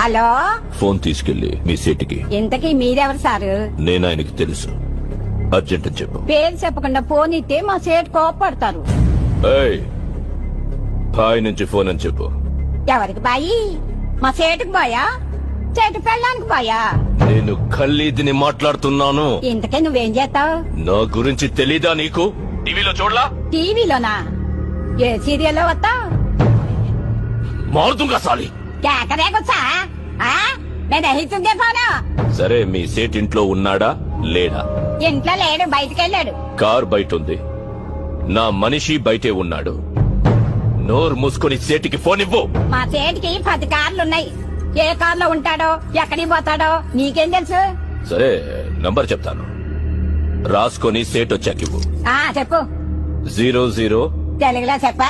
Hello, phone తీసుకెళ్లి మీ సీటుకి. ఇంతకీ మీరెవరు సారు? నేను ఆయనకి తెలుసు. అర్జెంట్ అని చెప్పు. పేరు చెప్పకుండా ఫోన్ ఇస్తే మా సేటు కోపడతారు. ఏయ్, బాయ్ నుంచి ఫోన్ అని చెప్పు. ఎవరికి బాయి? మా సేటుకు బాయా? సేటు పెళ్ళానికి బాయా? నేను ఖల్లీదిని మాట్లాడుతున్నాను. ఇంతకీ నువ్వేం చేస్తావు? నా గురించి తెలీదా నీకు? టీవీలో చూడలా? టీవీలోనా? ఏ సీరియల్లో వస్తావు? మారుతుంగా సాలి. కేకరేకొచ్చా? నేను అహితుందే ఫోను. సరే, మీ సేట్ ఇంట్లో ఉన్నాడా లేడా? ఇంట్లో లేడు, బయటకెళ్ళాడు. కార్ బయట ఉంది. నా మనిషి బయటే ఉన్నాడు. నోరు మూసుకొని సేటికి ఫోన్ ఇవ్వు. మా సేటికి 10 కార్లున్నాయి. ఏ కార్లో ఉంటాడో, ఎక్కడికి పోతాడో నీకేం తెలుసు? సరే, నంబర్ చెప్తాను, రాసుకొని సేట్ వచ్చాకివ్వు. చెప్పు. 00 తెలుగులో చెప్ప.